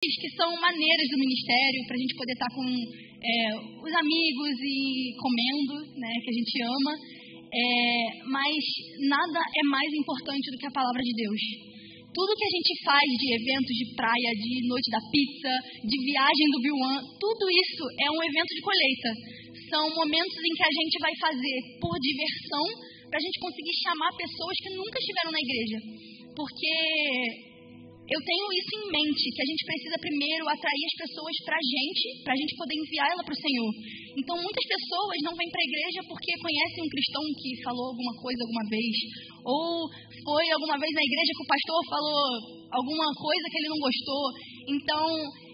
que são maneiras do ministério para a gente poder estar com os amigos e comendo, né, que a gente ama, mas nada é mais importante do que a palavra de Deus. Tudo que a gente faz de eventos de praia, de noite da pizza, de viagem do Biuan, tudo isso é um evento de colheita. São momentos em que a gente vai fazer por diversão para a gente conseguir chamar pessoas que nunca estiveram na igreja. Porque eu tenho isso em mente, que a gente precisa primeiro atrair as pessoas para a gente poder enviar ela para o Senhor. Então, muitas pessoas não vêm para a igreja porque conhecem um cristão que falou alguma coisa alguma vez, ou foi alguma vez na igreja que o pastor falou alguma coisa que ele não gostou. Então,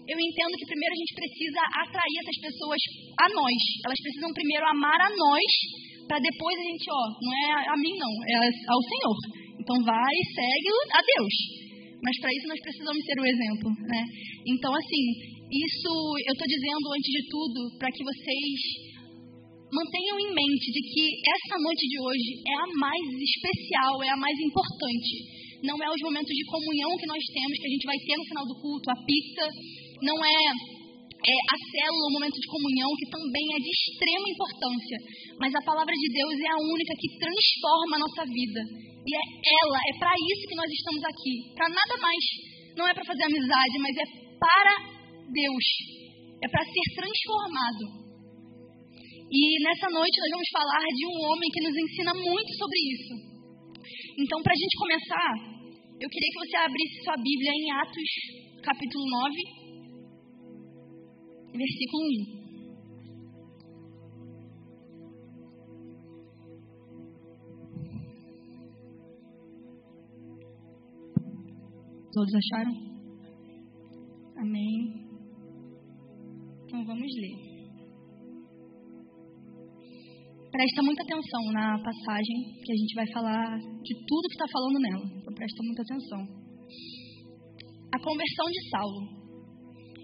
eu entendo que primeiro a gente precisa atrair essas pessoas a nós. Elas precisam primeiro amar a nós, para depois a gente, não é a mim não, é ao Senhor. Então, vai e segue a Deus. Mas para isso nós precisamos ser o exemplo, né? Então, assim, isso eu estou dizendo antes de tudo para que vocês mantenham em mente de que essa noite de hoje é a mais especial, é a mais importante. Não é os momentos de comunhão que nós temos, que a gente vai ter no final do culto, a pizza, não é a célula, o momento de comunhão, que também é de extrema importância. Mas a palavra de Deus é a única que transforma a nossa vida. E é para isso que nós estamos aqui. Para nada mais. Não é para fazer amizade, mas é para Deus. É para ser transformado. E nessa noite nós vamos falar de um homem que nos ensina muito sobre isso. Então, para a gente começar, eu queria que você abrisse sua Bíblia em Atos, capítulo 9. Versículo 1. Todos acharam? Amém. Então vamos ler. Presta muita atenção na passagem, que a gente vai falar de tudo que está falando nela. Então presta muita atenção. A conversão de Saulo.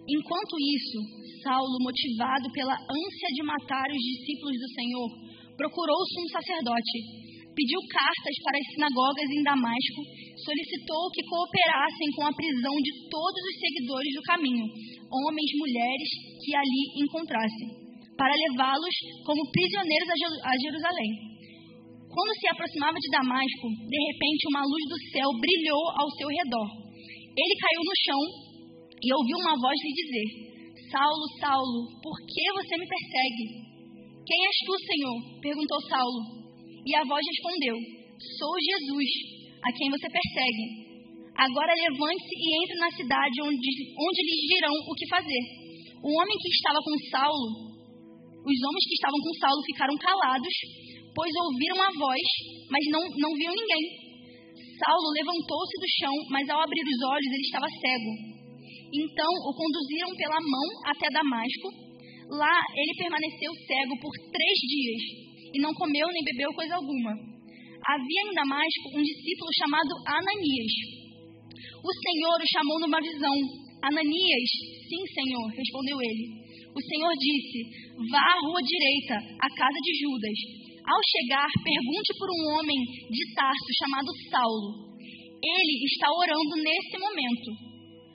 Enquanto isso, Saulo, motivado pela ânsia de matar os discípulos do Senhor, procurou o sumo sacerdote, pediu cartas para as sinagogas em Damasco, solicitou que cooperassem com a prisão de todos os seguidores do caminho, homens e mulheres que ali encontrassem, para levá-los como prisioneiros a Jerusalém. Quando se aproximava de Damasco, de repente uma luz do céu brilhou ao seu redor. Ele caiu no chão e ouviu uma voz lhe dizer: Saulo, Saulo, por que você me persegue? Quem és tu, Senhor? Perguntou Saulo. E a voz respondeu: Sou Jesus, a quem você persegue. Agora levante-se e entre na cidade onde lhes dirão o que fazer. O homem que estava com Saulo, os homens que estavam com Saulo ficaram calados, pois ouviram a voz, mas não viam ninguém. Saulo levantou-se do chão, mas ao abrir os olhos ele estava cego. Então o conduziram pela mão até Damasco. Lá ele permaneceu cego por 3 dias e não comeu nem bebeu coisa alguma. Havia em Damasco um discípulo chamado Ananias. O Senhor o chamou numa visão. Ananias, sim, Senhor, respondeu ele. O Senhor disse: vá à rua direita, à casa de Judas. Ao chegar, pergunte por um homem de Tarso chamado Saulo. Ele está orando nesse momento.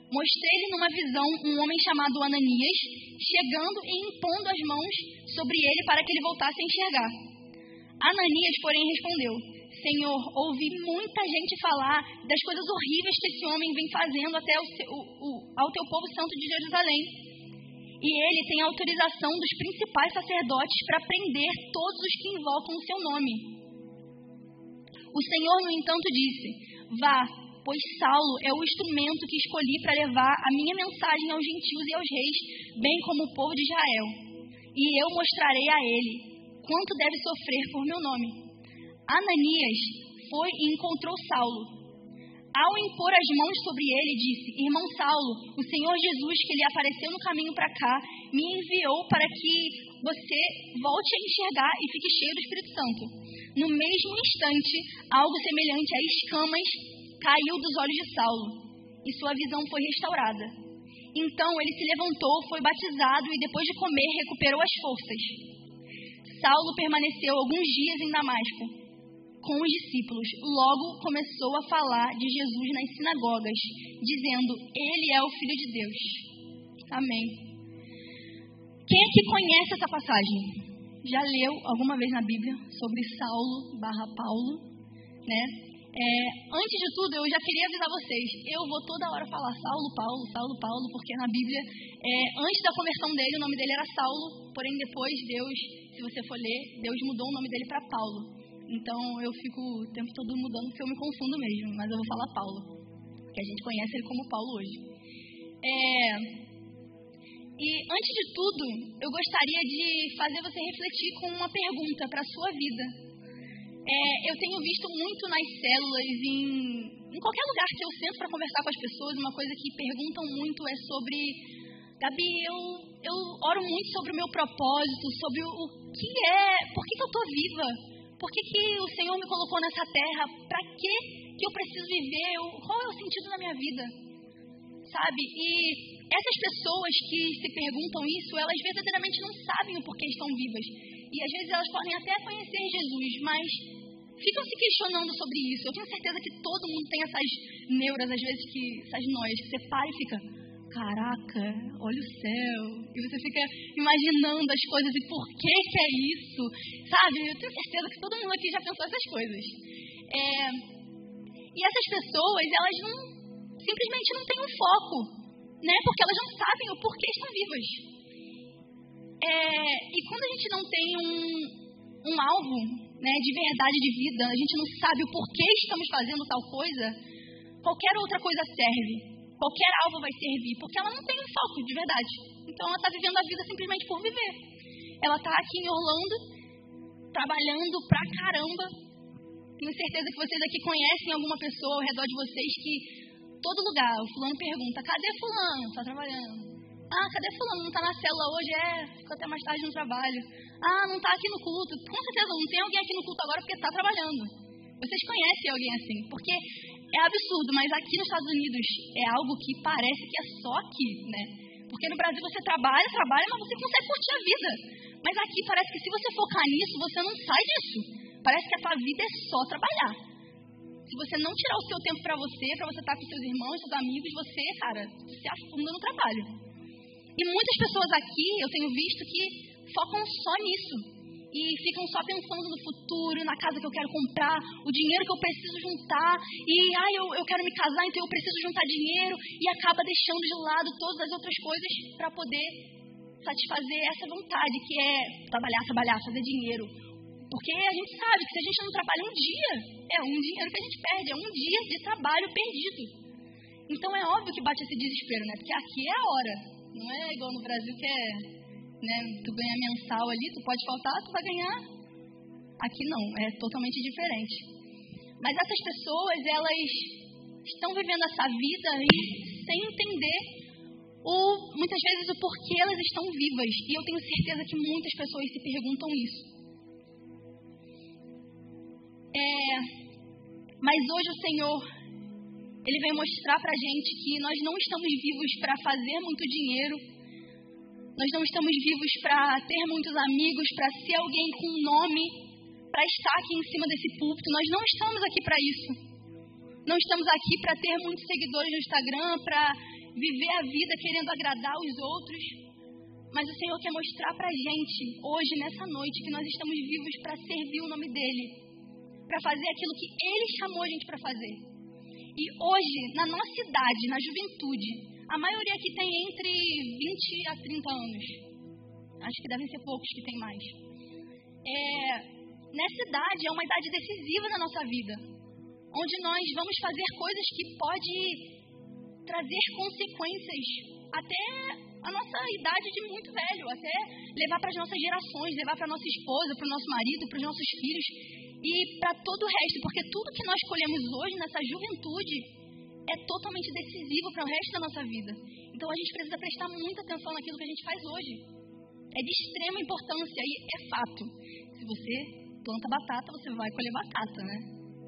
Mostrei-lhe numa visão um homem chamado Ananias, chegando e impondo as mãos sobre ele para que ele voltasse a enxergar. Ananias, porém, respondeu: Senhor, ouvi muita gente falar das coisas horríveis que esse homem vem fazendo até ao teu povo santo de Jerusalém. E ele tem autorização dos principais sacerdotes para prender todos os que invocam o seu nome. O Senhor, no entanto, disse: vá, pois Saulo é o instrumento que escolhi para levar a minha mensagem aos gentios e aos reis, bem como o povo de Israel. E eu mostrarei a ele quanto deve sofrer por meu nome. Ananias foi e encontrou Saulo. Ao impor as mãos sobre ele, disse: Irmão Saulo, o Senhor Jesus, que lhe apareceu no caminho para cá, me enviou para que você volte a enxergar e fique cheio do Espírito Santo. No mesmo instante, algo semelhante a escamas caiu dos olhos de Saulo, e sua visão foi restaurada. Então ele se levantou, foi batizado e depois de comer recuperou as forças. Saulo permaneceu alguns dias em Damasco. com os discípulos, logo começou a falar de Jesus nas sinagogas, dizendo: Ele é o Filho de Deus. Amém. Quem aqui conhece essa passagem? Já leu alguma vez na Bíblia sobre Saulo/Paulo, né? Antes de tudo, eu já queria avisar vocês, eu vou toda hora falar Saulo, porque na Bíblia, antes da conversão dele, o nome dele era Saulo, porém depois Deus, se você for ler, Deus mudou o nome dele para Paulo. Então eu fico o tempo todo mudando, porque eu me confundo mesmo, mas eu vou falar Paulo, que a gente conhece ele como Paulo hoje. E antes de tudo, eu gostaria de fazer você refletir com uma pergunta para a sua vida. Eu tenho visto muito nas células, em qualquer lugar que eu sento para conversar com as pessoas, uma coisa que perguntam muito é sobre: Gabi, eu oro muito sobre o meu propósito, sobre o que por que eu estou viva, por que o Senhor me colocou nessa terra, para que eu preciso viver, qual é o sentido da minha vida, sabe? E essas pessoas que se perguntam isso, elas verdadeiramente não sabem o porquê estão vivas. E às vezes elas podem até conhecer Jesus, mas ficam se questionando sobre isso. Eu tenho certeza que todo mundo tem essas neuras, às vezes, essas noias, que você para e fica: caraca, olha o céu. E você fica imaginando as coisas e por que é isso, sabe? Eu tenho certeza que todo mundo aqui já pensou essas coisas. E essas pessoas, elas simplesmente não têm um foco, né? Porque elas não sabem o porquê estão vivas. E quando a gente não tem um alvo, né, de verdade de vida, a gente não sabe o porquê estamos fazendo tal coisa, qualquer outra coisa serve. Qualquer alvo vai servir, porque ela não tem um foco de verdade. Então ela está vivendo a vida simplesmente por viver. Ela está aqui em Orlando, trabalhando pra caramba. Tenho certeza que vocês aqui conhecem alguma pessoa ao redor de vocês que todo lugar, o fulano pergunta: cadê fulano? Está trabalhando. Ah, cadê fulano? Não está na célula hoje? Ficou até mais tarde no trabalho. Ah, não está aqui no culto. Com certeza não tem alguém aqui no culto agora porque está trabalhando. Vocês conhecem alguém assim? Porque é absurdo, mas aqui nos Estados Unidos é algo que parece que é só aqui, né? Porque no Brasil você trabalha, mas você consegue curtir a vida. Mas aqui parece que se você focar nisso, você não sai disso. Parece que a tua vida é só trabalhar. Se você não tirar o seu tempo para você estar com seus irmãos, seus amigos, você, cara, se afunda no trabalho. E muitas pessoas aqui, eu tenho visto que focam só nisso. E ficam só pensando no futuro, na casa que eu quero comprar, o dinheiro que eu preciso juntar. E, eu quero me casar, então eu preciso juntar dinheiro. E acaba deixando de lado todas as outras coisas para poder satisfazer essa vontade, que é trabalhar, fazer dinheiro. Porque a gente sabe que se a gente não trabalha um dia, é um dinheiro que a gente perde, é um dia de trabalho perdido. Então é óbvio que bate esse desespero, né? Porque aqui é a hora. Não é igual no Brasil que né, tu ganha mensal ali, tu pode faltar, tu vai ganhar. Aqui não, é totalmente diferente. Mas essas pessoas, elas estão vivendo essa vida e sem entender muitas vezes o porquê elas estão vivas. E eu tenho certeza que muitas pessoas se perguntam isso. Mas hoje o Senhor, Ele vem mostrar pra gente que nós não estamos vivos para fazer muito dinheiro. Nós não estamos vivos para ter muitos amigos, para ser alguém com nome, para estar aqui em cima desse púlpito. Nós não estamos aqui para isso. Não estamos aqui para ter muitos seguidores no Instagram, para viver a vida querendo agradar os outros. Mas o Senhor quer mostrar pra gente, hoje, nessa noite, que nós estamos vivos para servir o nome dEle, para fazer aquilo que Ele chamou a gente para fazer. E hoje, na nossa idade, na juventude, a maioria aqui tem entre 20 a 30 anos. Acho que devem ser poucos que tem mais. Nessa idade, é uma idade decisiva na nossa vida, onde nós vamos fazer coisas que podem trazer consequências até a nossa idade de muito velho, até levar para as nossas gerações, levar para a nossa esposa, para o nosso marido, para os nossos filhos e para todo o resto, porque tudo que nós escolhemos hoje nessa juventude é totalmente decisivo para o resto da nossa vida. Então a gente precisa prestar muita atenção naquilo que a gente faz hoje. É de extrema importância e é fato. Se você planta batata, você vai colher batata, né?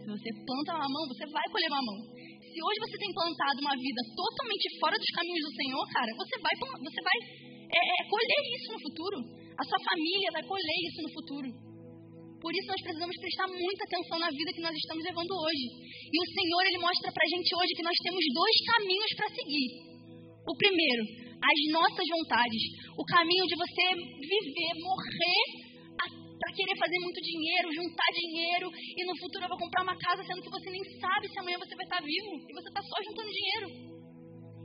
Se você planta mamão, você vai colher mamão. Se hoje você tem plantado uma vida totalmente fora dos caminhos do Senhor, cara, você vai colher isso no futuro. A sua família vai colher isso no futuro. Por isso nós precisamos prestar muita atenção na vida que nós estamos levando hoje. E o Senhor, Ele mostra pra gente hoje que nós temos 2 caminhos para seguir. O primeiro, as nossas vontades. O caminho de você viver, morrer para querer fazer muito dinheiro, juntar dinheiro e no futuro eu vou comprar uma casa, sendo que você nem sabe se amanhã você vai estar vivo e você está só juntando dinheiro.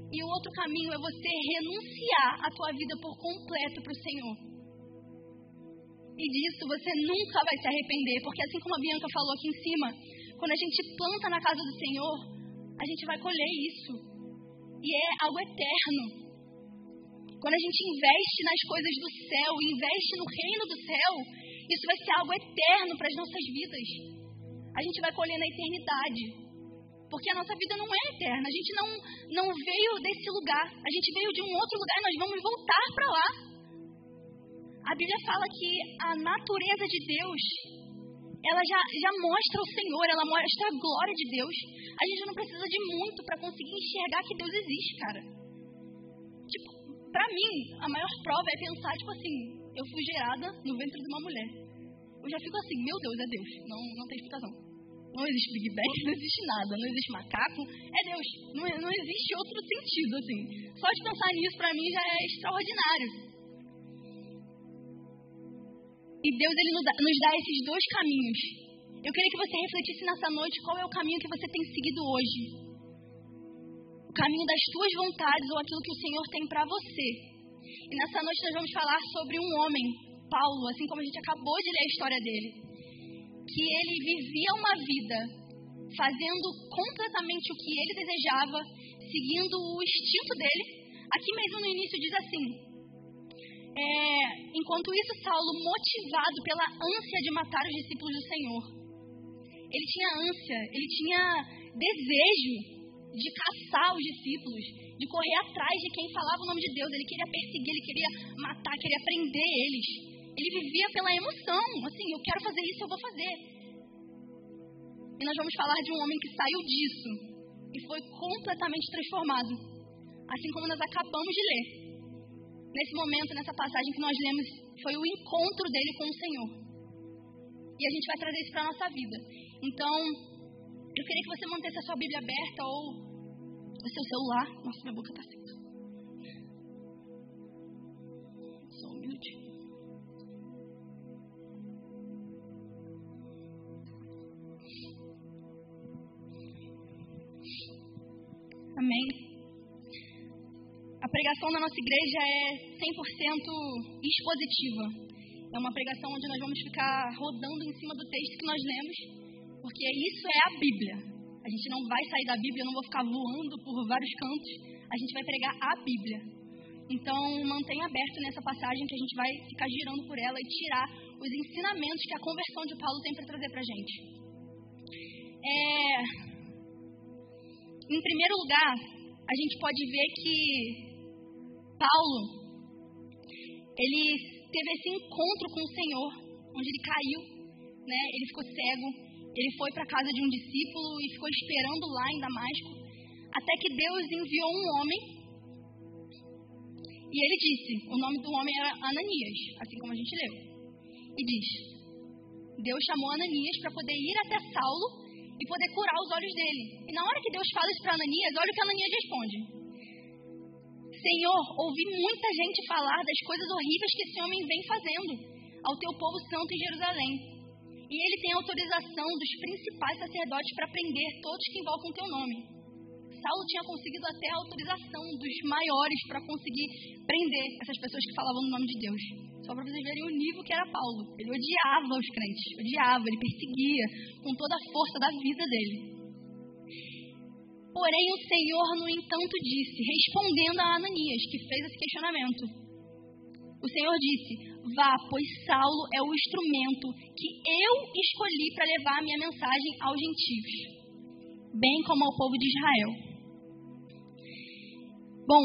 E o outro caminho é você renunciar a tua vida por completo para o Senhor. E disso você nunca vai se arrepender, porque assim como a Bianca falou aqui em cima, quando a gente planta na casa do Senhor, a gente vai colher isso. E é algo eterno. Quando a gente investe nas coisas do céu, investe no reino do céu, isso vai ser algo eterno para as nossas vidas. A gente vai colher na eternidade. Porque a nossa vida não é eterna. A gente não veio desse lugar. A gente veio de um outro lugar e nós vamos voltar para lá. A Bíblia fala que a natureza de Deus, ela já mostra o Senhor, ela mostra a glória de Deus. A gente não precisa de muito para conseguir enxergar que Deus existe, cara. Tipo, pra mim, a maior prova é pensar, tipo assim, eu fui gerada no ventre de uma mulher. Eu já fico assim, meu Deus, é Deus. Não tem explicação. Não existe Big Bang, não existe nada, não existe macaco, é Deus. Não existe outro sentido, assim. Só de pensar nisso, pra mim, já é extraordinário. E Deus, Ele nos dá esses 2 caminhos. Eu queria que você refletisse nessa noite qual é o caminho que você tem seguido hoje. O caminho das tuas vontades ou aquilo que o Senhor tem pra você. E nessa noite nós vamos falar sobre um homem, Paulo, assim como a gente acabou de ler a história dele. Que ele vivia uma vida fazendo completamente o que ele desejava, seguindo o instinto dele. Aqui mesmo no início diz assim, enquanto isso Saulo, motivado pela ânsia de matar os discípulos do Senhor, ele tinha ânsia, ele tinha desejo de caçar os discípulos, de correr atrás de quem falava o nome de Deus. Ele queria perseguir, ele queria matar, queria prender eles. Ele vivia pela emoção, assim, eu quero fazer isso, eu vou fazer. E nós vamos falar de um homem que saiu disso e foi completamente transformado, assim como nós acabamos de ler. Nesse momento, nessa passagem que nós lemos, foi o encontro dele com o Senhor. E a gente vai trazer isso para a nossa vida. Então, eu queria que você mantesse a sua Bíblia aberta ou o seu celular. Nossa, minha boca está seca. Só um minutinho. Amém. A pregação da nossa igreja é 100% expositiva. É uma pregação onde nós vamos ficar rodando em cima do texto que nós lemos, porque isso é a Bíblia. A gente não vai sair da Bíblia, eu não vou ficar voando por vários cantos. A gente vai pregar a Bíblia. Então, mantenha aberto nessa passagem que a gente vai ficar girando por ela e tirar os ensinamentos que a conversão de Paulo tem para trazer para a gente. Em primeiro lugar, a gente pode ver que Paulo, ele teve esse encontro com o Senhor, onde ele caiu, né? Ele ficou cego, ele foi para a casa de um discípulo e ficou esperando lá em Damasco, até que Deus enviou um homem, e ele disse, o nome do homem era Ananias, assim como a gente leu, e diz, Deus chamou Ananias para poder ir até Saulo e poder curar os olhos dele. E na hora que Deus fala isso para Ananias, olha o que Ananias responde. Senhor, ouvi muita gente falar das coisas horríveis que esse homem vem fazendo ao teu povo santo em Jerusalém. E ele tem autorização dos principais sacerdotes para prender todos que invocam o teu nome. Saulo tinha conseguido até a autorização dos maiores para conseguir prender essas pessoas que falavam no nome de Deus. Só para vocês verem o nível que era Paulo. Ele odiava os crentes, ele perseguia com toda a força da vida dele. Porém, o Senhor, no entanto, disse, respondendo a Ananias, que fez esse questionamento. O Senhor disse, vá, pois Saulo é o instrumento que eu escolhi para levar a minha mensagem aos gentios, bem como ao povo de Israel. Bom,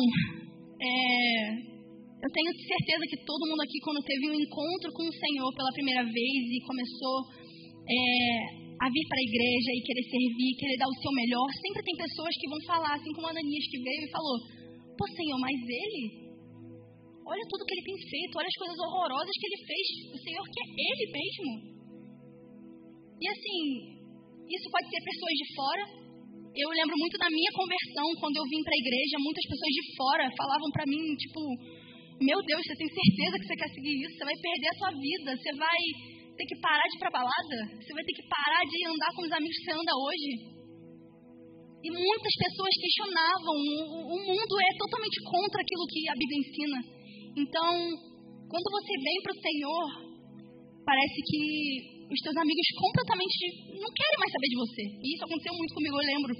eu tenho certeza que todo mundo aqui, quando teve um encontro com o Senhor pela primeira vez e começou a vir para a igreja e querer servir, querer dar o seu melhor, sempre tem pessoas que vão falar, assim como Ananias que veio e falou, pô Senhor, mas ele, olha tudo que ele tem feito, olha as coisas horrorosas que ele fez, o Senhor quer ele mesmo. E assim, isso pode ser pessoas de fora. Eu lembro muito da minha conversão, quando eu vim para a igreja, muitas pessoas de fora falavam para mim, tipo, meu Deus, você tem certeza que você quer seguir isso? Você vai perder a sua vida, você vai ter que parar de ir pra balada, você vai ter que parar de andar com os amigos que você anda hoje. E muitas pessoas questionavam, o mundo é totalmente contra aquilo que a Bíblia ensina. Então, quando você vem para o Senhor, parece que os teus amigos completamente não querem mais saber de você. E isso aconteceu muito comigo. Eu lembro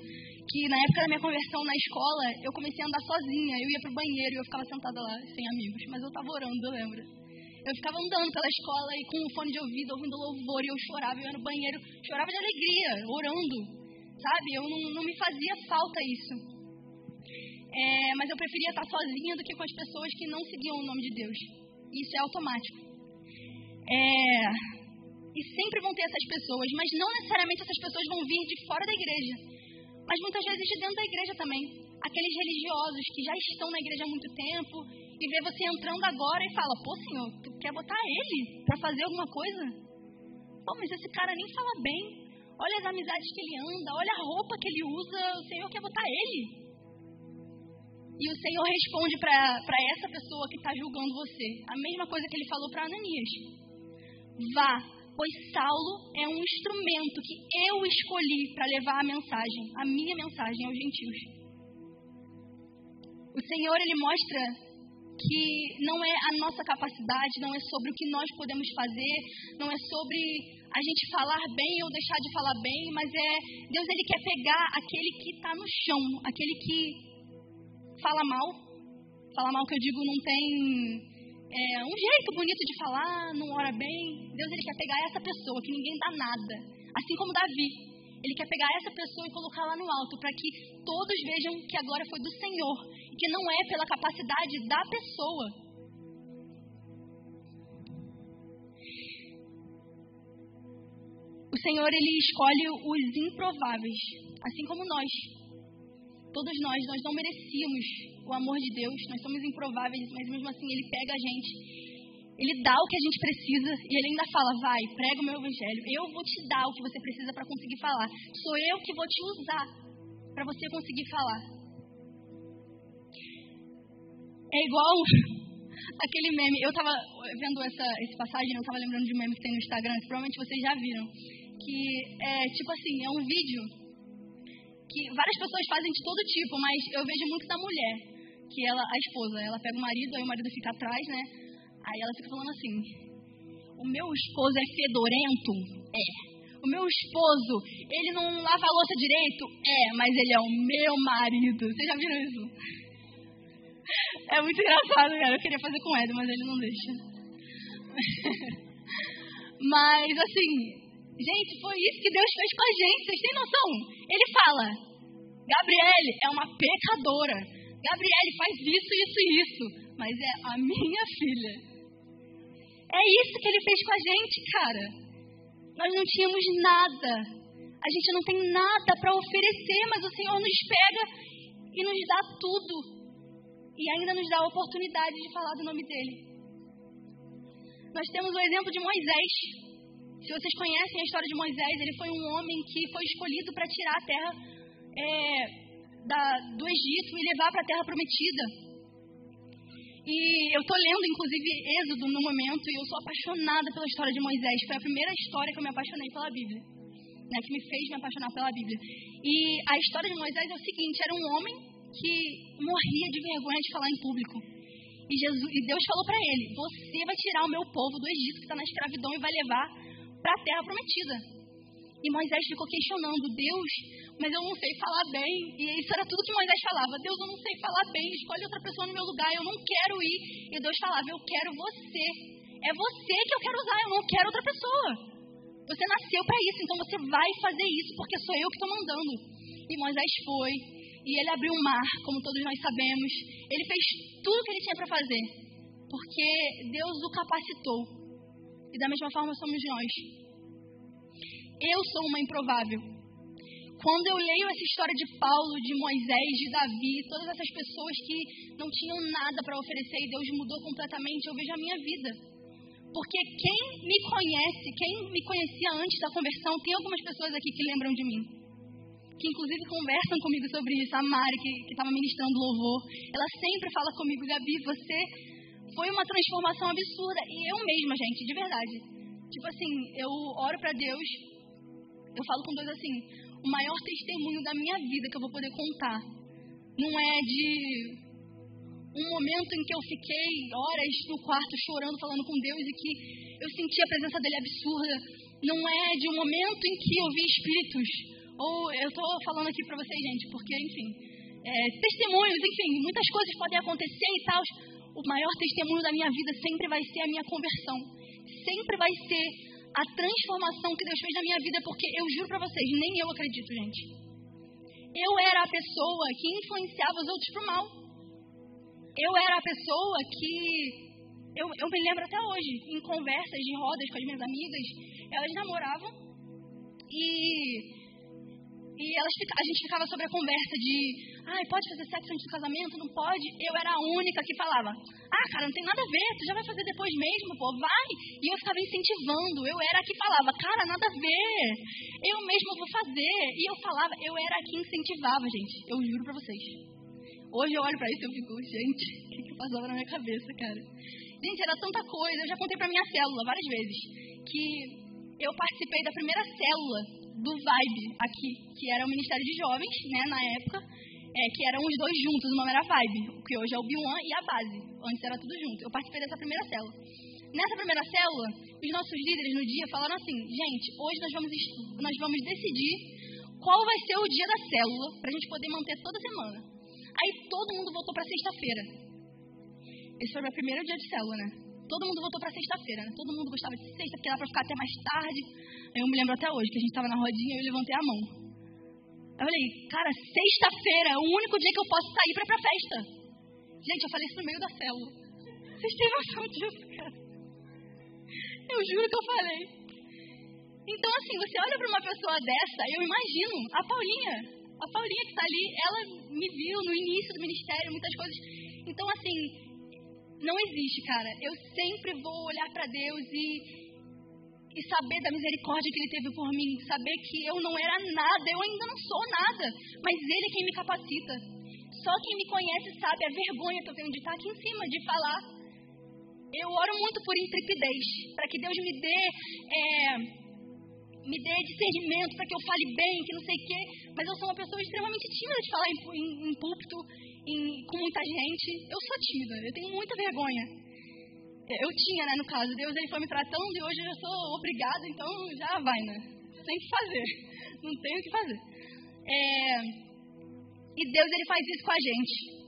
que na época da minha conversão na escola, eu comecei a andar sozinha. Eu ia pro banheiro e eu ficava sentada lá, sem amigos. Mas eu estava orando, eu lembro. Eu ficava andando pela escola e com o fone de ouvido, ouvindo louvor, e eu chorava, eu ia no banheiro, chorava de alegria, orando, sabe? Eu não me fazia falta isso. Mas eu preferia estar sozinha do que com as pessoas que não seguiam o nome de Deus. Isso é automático. E sempre vão ter essas pessoas, mas não necessariamente essas pessoas vão vir de fora da igreja, mas muitas vezes de dentro da igreja também. Aqueles religiosos que já estão na igreja há muito tempo e vê você entrando agora e fala, pô, Senhor, tu quer botar ele para fazer alguma coisa? Pô, mas esse cara nem fala bem. Olha as amizades que ele anda, olha a roupa que ele usa, o Senhor quer botar ele. E o Senhor responde para essa pessoa que está julgando você a mesma coisa que ele falou para Ananias. Vá, pois Saulo é um instrumento que eu escolhi para levar a minha mensagem aos gentios. O Senhor, ele mostra que não é a nossa capacidade, não é sobre o que nós podemos fazer, não é sobre a gente falar bem ou deixar de falar bem, mas Deus, ele quer pegar aquele que está no chão, aquele que fala mal que eu digo não tem um jeito bonito de falar, não ora bem. Deus, ele quer pegar essa pessoa que ninguém dá nada, assim como Davi. Ele quer pegar essa pessoa e colocar lá no alto, para que todos vejam que a glória foi do Senhor, que não é pela capacidade da pessoa. O Senhor, ele escolhe os improváveis, assim como nós. Todos nós não merecíamos o amor de Deus, nós somos improváveis, mas mesmo assim ele pega a gente, ele dá o que a gente precisa e ele ainda fala, vai, prega o meu evangelho, eu vou te dar o que você precisa para conseguir falar, sou eu que vou te usar para você conseguir falar. É igual aquele meme, eu estava vendo essa passagem, eu estava lembrando de um meme que tem no Instagram, que provavelmente vocês já viram, que é tipo assim, é um vídeo que várias pessoas fazem de todo tipo, mas eu vejo muito da mulher, que a esposa, ela pega o marido, aí o marido fica atrás, né? Aí ela fica falando assim, o meu esposo é fedorento? É. O meu esposo, ele não lava a louça direito? É, mas ele é o meu marido. Vocês já viram isso? É muito engraçado, cara. Eu queria fazer com o Ed, mas ele não deixa. Mas, assim, gente, foi isso que Deus fez com a gente. Vocês têm noção? Ele fala, Gabriele é uma pecadora. Gabriele faz isso, isso e isso. Mas é a minha filha. É isso que ele fez com a gente, cara. Nós não tínhamos nada. A gente não tem nada para oferecer, mas o Senhor nos pega e nos dá tudo. E ainda nos dá a oportunidade de falar do nome dele. Nós temos o exemplo de Moisés. Se vocês conhecem a história de Moisés, ele foi um homem que foi escolhido para tirar a terra do Egito e levar para a terra prometida. E eu estou lendo, inclusive, Êxodo no momento, e eu sou apaixonada pela história de Moisés. Foi a primeira história que eu me apaixonei pela Bíblia, né, que me fez me apaixonar pela Bíblia. E a história de Moisés é o seguinte, era um homem que morria de vergonha de falar em público. E Deus falou para ele, você vai tirar o meu povo do Egito, que está na escravidão, e vai levar para a terra prometida. E Moisés ficou questionando, Deus, mas eu não sei falar bem. E isso era tudo que Moisés falava. Deus, eu não sei falar bem, escolhe outra pessoa no meu lugar, eu não quero ir. E Deus falava, eu quero você. É você que eu quero usar, eu não quero outra pessoa. Você nasceu para isso, então você vai fazer isso, porque sou eu que estou mandando. E Moisés foi, e ele abriu o mar, como todos nós sabemos. Ele fez tudo o que ele tinha para fazer, porque Deus o capacitou. E da mesma forma somos nós. Eu sou uma improvável. Quando eu leio essa história de Paulo, de Moisés, de Davi, todas essas pessoas que não tinham nada para oferecer e Deus mudou completamente, eu vejo a minha vida. Porque quem me conhece, quem me conhecia antes da conversão, tem algumas pessoas aqui que lembram de mim, que inclusive conversam comigo sobre isso. A Mari, que estava ministrando louvor, ela sempre fala comigo: Gabi, você foi uma transformação absurda. E eu mesma, gente, de verdade. Tipo assim, eu oro pra Deus, eu falo com Deus assim: o maior testemunho da minha vida que eu vou poder contar não é de um momento em que eu fiquei horas no quarto chorando, falando com Deus e que eu senti a presença dele absurda. Não é de um momento em que eu vi espíritos. Ou eu tô falando aqui pra vocês, gente, porque, enfim, testemunhos, enfim, muitas coisas podem acontecer e tal. O maior testemunho da minha vida sempre vai ser a minha conversão. Sempre vai ser a transformação que Deus fez na minha vida, porque eu juro pra vocês, nem eu acredito, gente. Eu era a pessoa que influenciava os outros pro mal. Eu era a pessoa que... Eu me lembro até hoje, em conversas de rodas com as minhas amigas, elas namoravam e a gente ficava sobre a conversa de: pode fazer sexo antes do casamento? Não pode? Eu era a única que falava: cara, não tem nada a ver, tu já vai fazer depois mesmo, pô, vai. E eu ficava incentivando, eu era a que falava: cara, nada a ver, eu mesma vou fazer. E eu falava, eu era a que incentivava, gente, eu juro pra vocês. Hoje eu olho pra isso e eu fico: gente, o que passava na minha cabeça, cara? Gente, era tanta coisa. Eu já contei pra minha célula várias vezes que eu participei da primeira célula do Vibe aqui, que era o Ministério de Jovens, né, na época, que eram os dois juntos, o nome era Vibe, que hoje é o B1 e a base, antes era tudo junto. Eu participei dessa primeira célula. Nessa primeira célula, os nossos líderes no dia falaram assim: gente, hoje nós vamos decidir qual vai ser o dia da célula, pra gente poder manter toda semana. Aí todo mundo voltou pra sexta-feira. Esse foi o meu primeiro dia de célula, né? Todo mundo voltou pra sexta-feira, né? Todo mundo gostava de sexta, porque era pra ficar até mais tarde. Eu me lembro até hoje, que a gente tava na rodinha e eu levantei a mão. Eu falei: cara, sexta-feira é o único dia que eu posso sair pra ir pra festa. Gente, eu falei isso no meio da célula. Vocês têm noção disso, cara? Eu juro que eu falei. Então, assim, você olha pra uma pessoa dessa, eu imagino a Paulinha que tá ali, ela me viu no início do ministério, muitas coisas. Então, assim, não existe, cara. Eu sempre vou olhar pra Deus e saber da misericórdia que Ele teve por mim, saber que eu não era nada, eu ainda não sou nada, mas Ele é quem me capacita. Só quem me conhece sabe a vergonha que eu tenho de estar aqui em cima, de falar. Eu oro muito por intrepidez, para que Deus me dê discernimento, para que eu fale bem, que não sei o quê, mas eu sou uma pessoa extremamente tímida de falar em púlpito, com muita gente. Eu sou tímida, eu tenho muita vergonha. Eu tinha, né, no caso. Deus, Ele foi me tratando e hoje eu já sou obrigada, então já vai, né? Tem que fazer. Não tenho o que fazer. E Deus, Ele faz isso com a gente.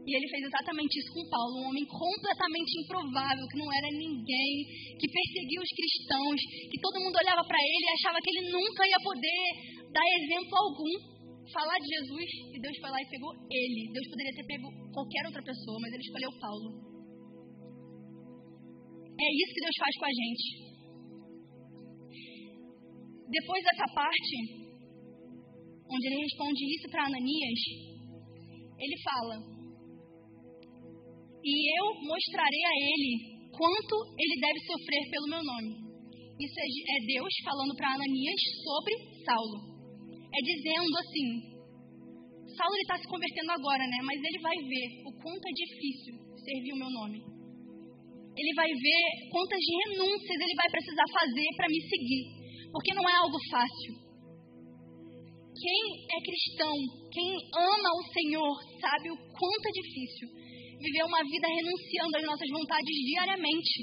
E Ele fez exatamente isso com Paulo, um homem completamente improvável, que não era ninguém, que perseguia os cristãos, que todo mundo olhava para ele e achava que ele nunca ia poder dar exemplo algum, falar de Jesus. E Deus foi lá e pegou ele. Deus poderia ter pego qualquer outra pessoa, mas Ele escolheu Paulo. É isso que Deus faz com a gente. Depois dessa parte, onde Ele responde isso para Ananias, Ele fala: e eu mostrarei a ele quanto ele deve sofrer pelo meu nome. Isso é Deus falando para Ananias sobre Saulo. É dizendo assim: Saulo está se convertendo agora, né? Mas ele vai ver o quanto é difícil servir o meu nome. Ele vai ver quantas renúncias ele vai precisar fazer para me seguir. Porque não é algo fácil. Quem é cristão, quem ama o Senhor, sabe o quanto é difícil viver uma vida renunciando às nossas vontades diariamente.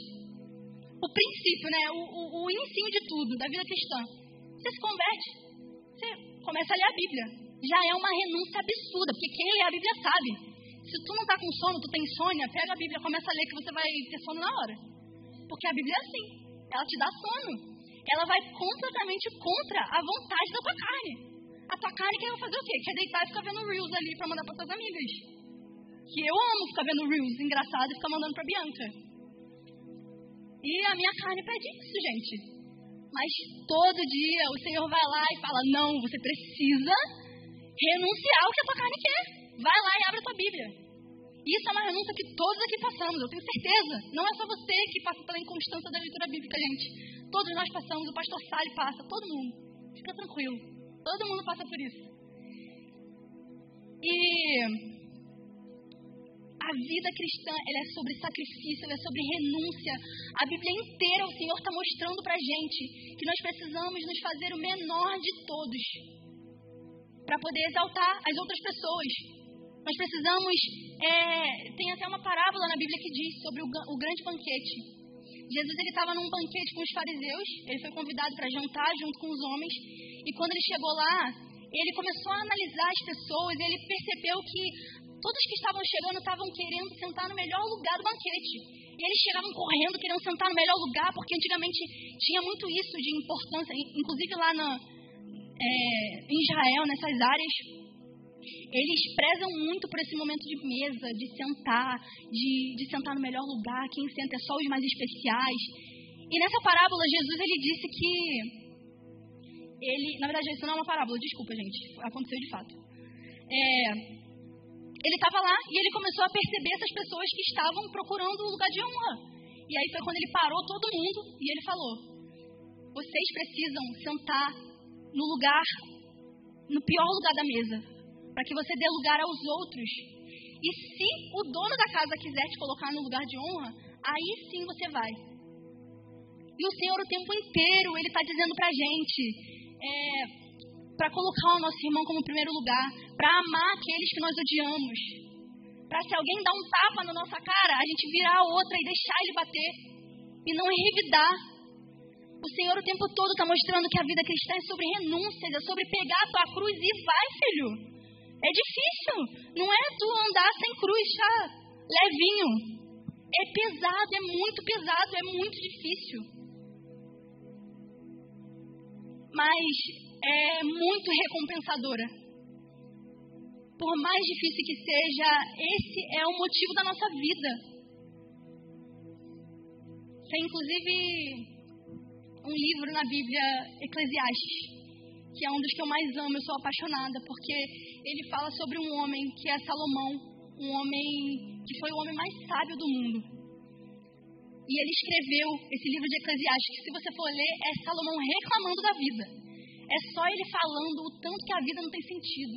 O princípio, né? O inicinho de tudo, da vida cristã. Você se converte, você começa a ler a Bíblia. Já é uma renúncia absurda, porque quem lê a Bíblia sabe. Se tu não tá com sono, tu tem insônia, pega a Bíblia, começa a ler que você vai ter sono na hora. Porque a Bíblia é assim, ela te dá sono. Ela vai completamente contra a vontade da tua carne. A tua carne quer fazer o quê? Quer deitar e ficar vendo Reels ali pra mandar para suas amigas. Que eu amo ficar vendo Reels engraçado e ficar mandando pra Bianca. E a minha carne pede isso, gente. Mas todo dia o Senhor vai lá e fala: não, você precisa renunciar ao que a tua carne quer. Vai lá e abre a tua Bíblia. Isso é uma renúncia que todos aqui passamos, eu tenho certeza. Não é só você que passa pela inconstância da leitura bíblica, gente. Todos nós passamos, o pastor Sally passa, todo mundo. Fica tranquilo, todo mundo passa por isso. E a vida cristã, ela é sobre sacrifício, ela é sobre renúncia. A Bíblia inteira, o Senhor está mostrando pra gente que nós precisamos nos fazer o menor de todos para poder exaltar as outras pessoas. Nós precisamos, tem até uma parábola na Bíblia que diz sobre o grande banquete. Jesus, ele estava num banquete com os fariseus, ele foi convidado para jantar junto com os homens, e quando ele chegou lá, ele começou a analisar as pessoas, e ele percebeu que todos que estavam chegando estavam querendo sentar no melhor lugar do banquete. E eles chegavam correndo, querendo sentar no melhor lugar, porque antigamente tinha muito isso de importância, inclusive lá em Israel, nessas áreas. Eles prezam muito por esse momento de mesa, de sentar no melhor lugar, quem senta é só os mais especiais. E nessa parábola, Jesus, ele disse que... na verdade, isso não é uma parábola, desculpa, gente, aconteceu de fato. Ele estava lá e ele começou a perceber essas pessoas que estavam procurando um lugar de honra. E aí foi quando ele parou todo mundo e ele falou: vocês precisam sentar no pior lugar da mesa, para que você dê lugar aos outros. E se o dono da casa quiser te colocar no lugar de honra, aí sim você vai. E o Senhor o tempo inteiro, ele está dizendo para a gente, para colocar o nosso irmão como primeiro lugar, para amar aqueles que nós odiamos, para se alguém dar um tapa na nossa cara, a gente virar a outra e deixar ele bater, e não revidar. O Senhor o tempo todo está mostrando que a vida cristã é sobre renúncias, é sobre pegar a tua cruz e vai, filho. É difícil, não é tu andar sem cruz, tá? Levinho. É pesado, é muito pesado, é muito difícil. Mas é muito recompensadora. Por mais difícil que seja, esse é o motivo da nossa vida. Tem inclusive um livro na Bíblia, Eclesiastes, que é um dos que eu mais amo, eu sou apaixonada, porque ele fala sobre um homem que é Salomão, um homem que foi o homem mais sábio do mundo. E ele escreveu esse livro de Eclesiastes, que se você for ler, é Salomão reclamando da vida. É só ele falando o tanto que a vida não tem sentido.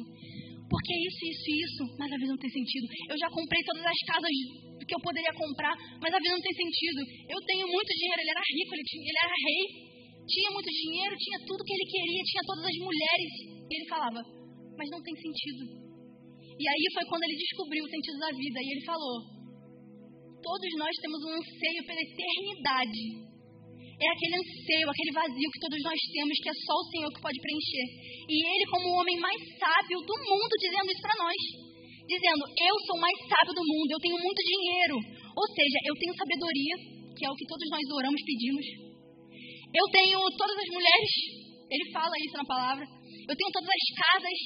Porque isso, mas a vida não tem sentido. Eu já comprei todas as casas que eu poderia comprar, mas a vida não tem sentido. Eu tenho muito dinheiro, ele era rico, ele era rei. Tinha muito dinheiro, tinha tudo que ele queria, tinha todas as mulheres. E ele falava, mas não tem sentido. E aí foi quando ele descobriu o sentido da vida. E ele falou, todos nós temos um anseio pela eternidade. É aquele anseio, aquele vazio que todos nós temos, que é só o Senhor que pode preencher. E ele, como o homem mais sábio do mundo, dizendo isso para nós. Dizendo, eu sou o mais sábio do mundo, eu tenho muito dinheiro. Ou seja, eu tenho sabedoria, que é o que todos nós oramos, pedimos. Eu tenho todas as mulheres, ele fala isso na palavra. Eu tenho todas as casas,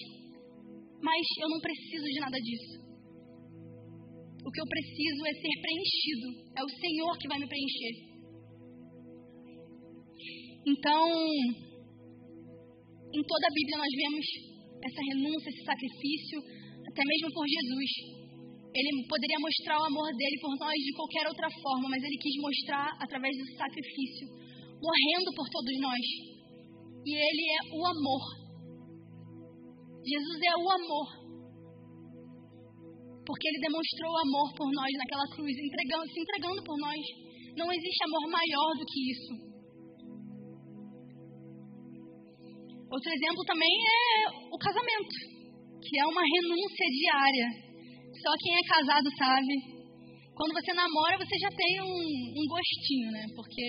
mas eu não preciso de nada disso. O que eu preciso é ser preenchido. É o Senhor que vai me preencher. Então, em toda a Bíblia nós vemos essa renúncia, esse sacrifício, até mesmo por Jesus. Ele poderia mostrar o amor dele por nós de qualquer outra forma, mas ele quis mostrar através desse sacrifício, morrendo por todos nós. E ele é o amor. Jesus é o amor. Porque ele demonstrou o amor por nós naquela cruz, se entregando por nós. Não existe amor maior do que isso. Outro exemplo também é o casamento, que é uma renúncia diária. Só quem é casado sabe. Quando você namora, você já tem um gostinho, né? Porque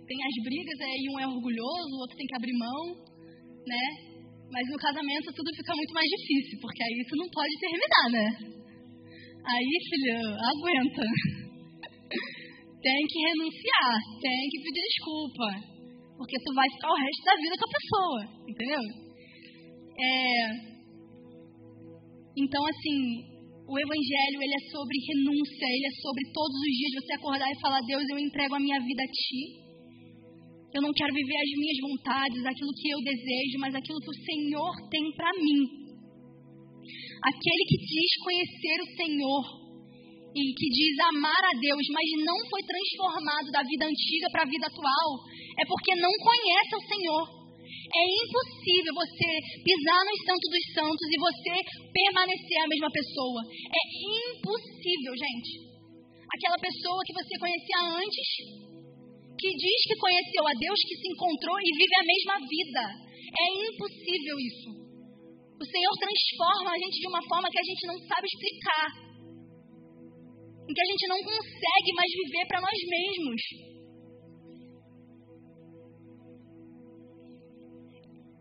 tem as brigas, aí um é orgulhoso, o outro tem que abrir mão, né? Mas no casamento tudo fica muito mais difícil, porque aí tu não pode terminar, né? Aí, filho, aguenta. Tem que renunciar, tem que pedir desculpa, porque tu vai ficar o resto da vida com a pessoa, entendeu? Então, assim, o Evangelho, ele é sobre renúncia, ele é sobre todos os dias você acordar e falar, Deus, eu entrego a minha vida a Ti. Eu não quero viver as minhas vontades, aquilo que eu desejo, mas aquilo que o Senhor tem para mim. Aquele que diz conhecer o Senhor, e que diz amar a Deus, mas não foi transformado da vida antiga para a vida atual, é porque não conhece o Senhor. É impossível você pisar no Santo dos Santos e você permanecer a mesma pessoa. É impossível, gente. Aquela pessoa que você conhecia antes, que diz que conheceu a Deus, que se encontrou e vive a mesma vida. É impossível isso. O Senhor transforma a gente de uma forma que a gente não sabe explicar, em que a gente não consegue mais viver para nós mesmos.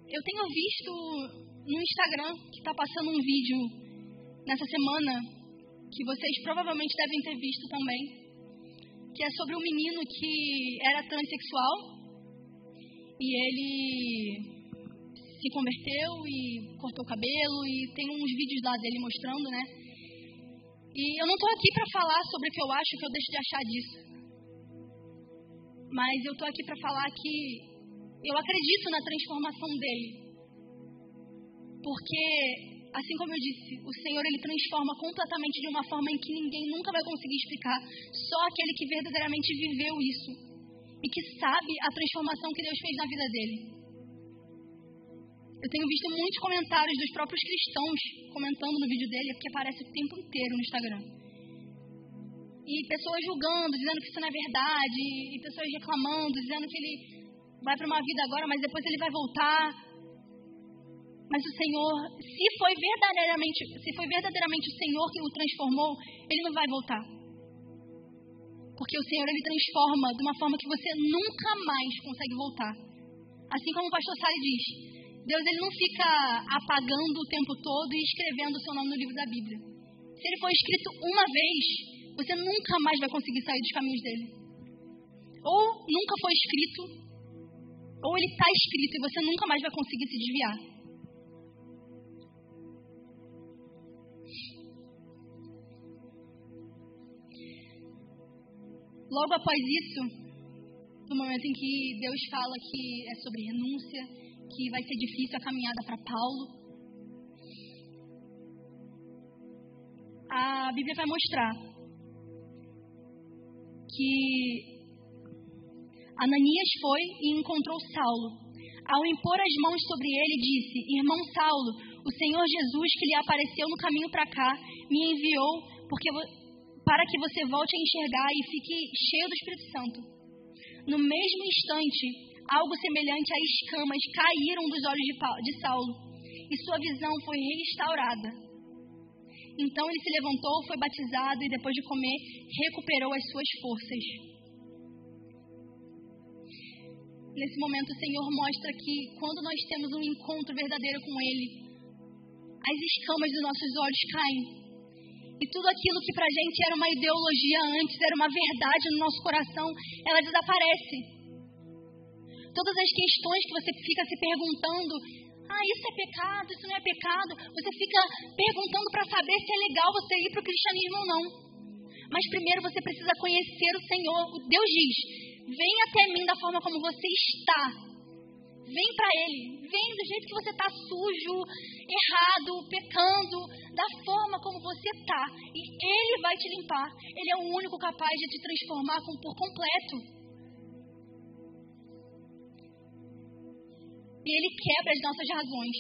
Eu tenho visto no Instagram que está passando um vídeo nessa semana, que vocês provavelmente devem ter visto também, que é sobre um menino que era transexual e ele se converteu e cortou o cabelo e tem uns vídeos lá dele mostrando, né? E eu não estou aqui para falar sobre o que eu acho, que eu deixo de achar disso. Mas eu estou aqui para falar que eu acredito na transformação dele. Porque, assim como eu disse, o Senhor ele transforma completamente de uma forma em que ninguém nunca vai conseguir explicar. Só aquele que verdadeiramente viveu isso e que sabe a transformação que Deus fez na vida dele. Eu tenho visto muitos comentários dos próprios cristãos comentando no vídeo dele, porque aparece o tempo inteiro no Instagram. E pessoas julgando, dizendo que isso não é verdade, e pessoas reclamando, dizendo que ele vai para uma vida agora, mas depois ele vai voltar. Mas o Senhor, se foi verdadeiramente o Senhor que o transformou, ele não vai voltar. Porque o Senhor ele transforma de uma forma que você nunca mais consegue voltar. Assim como o pastor Sally diz, Deus ele não fica apagando o tempo todo e escrevendo o seu nome no livro da Bíblia. Se ele for escrito uma vez, você nunca mais vai conseguir sair dos caminhos dele. Ou nunca foi escrito, ou ele está escrito e você nunca mais vai conseguir se desviar. Logo após isso, no momento em que Deus fala que é sobre renúncia, que vai ser difícil a caminhada para Paulo, a Bíblia vai mostrar que Ananias foi e encontrou Saulo. Ao impor as mãos sobre ele, disse: Irmão Saulo, o Senhor Jesus que lhe apareceu no caminho para cá, me enviou para que você volte a enxergar e fique cheio do Espírito Santo. No mesmo instante, algo semelhante a escamas caíram dos olhos de Saulo e sua visão foi restaurada. Então ele se levantou, foi batizado e depois de comer, recuperou as suas forças. Nesse momento o Senhor mostra que quando nós temos um encontro verdadeiro com Ele, as escamas dos nossos olhos caem. E tudo aquilo que pra gente era uma ideologia antes, era uma verdade no nosso coração, ela desaparece. Todas as questões que você fica se perguntando, isso é pecado, isso não é pecado, você fica perguntando para saber se é legal você ir para o cristianismo ou não. Mas primeiro você precisa conhecer o Senhor. Deus diz: vem até mim da forma como você está. Vem para Ele. Vem do jeito que você está, sujo, errado, pecando, da forma como você está. E Ele vai te limpar. Ele é o único capaz de te transformar por completo. E Ele quebra as nossas razões.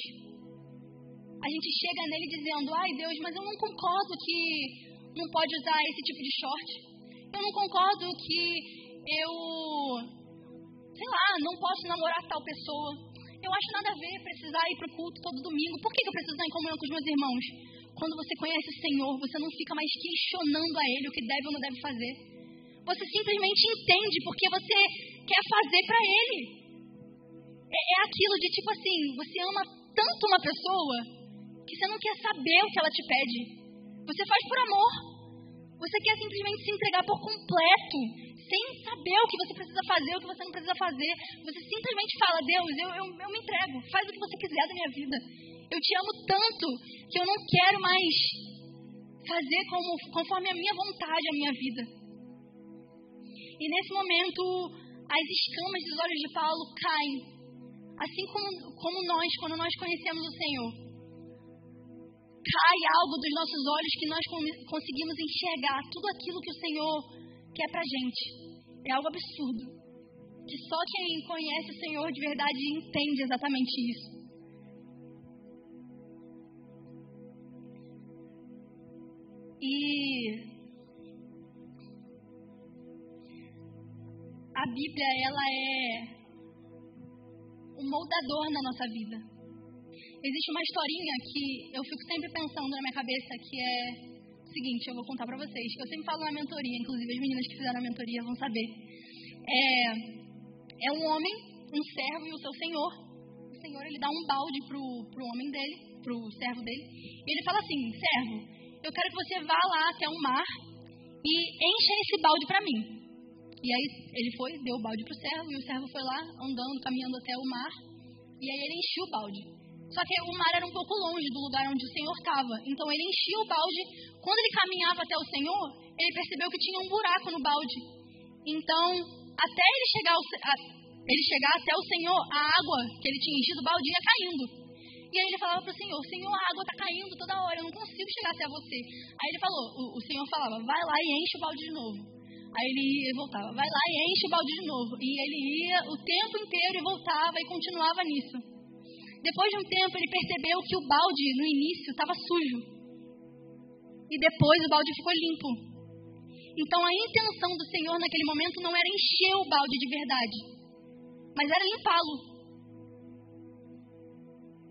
A gente chega nele dizendo: ai Deus, mas eu não concordo que não pode usar esse tipo de short. Eu não concordo que eu, não posso namorar tal pessoa. Eu acho nada a ver precisar ir para o culto todo domingo. Por que eu preciso estar em comunhão com os meus irmãos? Quando você conhece o Senhor, você não fica mais questionando a Ele o que deve ou não deve fazer. Você simplesmente entende porque você quer fazer para Ele. É aquilo de tipo assim, você ama tanto uma pessoa que você não quer saber o que ela te pede. Você faz por amor. Você quer simplesmente se entregar por completo, sem saber o que você precisa fazer, o que você não precisa fazer. Você simplesmente fala: Deus, eu me entrego, faz o que você quiser da minha vida. Eu te amo tanto que eu não quero mais fazer conforme a minha vontade, a minha vida. E nesse momento, as escamas dos olhos de Paulo caem. Assim como nós, quando nós conhecemos o Senhor. cai algo dos nossos olhos que nós conseguimos enxergar tudo aquilo que o Senhor quer pra gente. É algo absurdo. Que só quem conhece o Senhor de verdade entende exatamente isso. E a Bíblia, ela é um moldador na nossa vida. Existe uma historinha que eu fico sempre pensando na minha cabeça, que é o seguinte, eu vou contar pra vocês. Eu sempre falo na mentoria, inclusive as meninas que fizeram a mentoria vão saber. É um homem, um servo e o seu senhor. O senhor, ele dá um balde pro homem dele, pro servo dele. E ele fala assim, servo, eu quero que você vá lá até o mar e encha esse balde pra mim. E aí ele foi, deu o balde pro servo, e o servo foi lá, andando, caminhando até o mar, e aí ele encheu o balde. Só que o mar era um pouco longe do lugar onde o Senhor estava, então ele enchia o balde. Quando ele caminhava até o Senhor, ele percebeu que tinha um buraco no balde. Então, até ele chegar até o Senhor, a água que ele tinha enchido o balde ia caindo. E aí ele falava pro Senhor, Senhor, a água está caindo toda hora, eu não consigo chegar até você. Aí ele falou, o Senhor falava, vai lá e enche o balde de novo. Aí ele ia e voltava, vai lá e enche o balde de novo. E ele ia o tempo inteiro e voltava e continuava nisso. Depois de um tempo ele percebeu que o balde no início estava sujo. E depois o balde ficou limpo. Então a intenção do Senhor naquele momento não era encher o balde de verdade, mas era limpá-lo.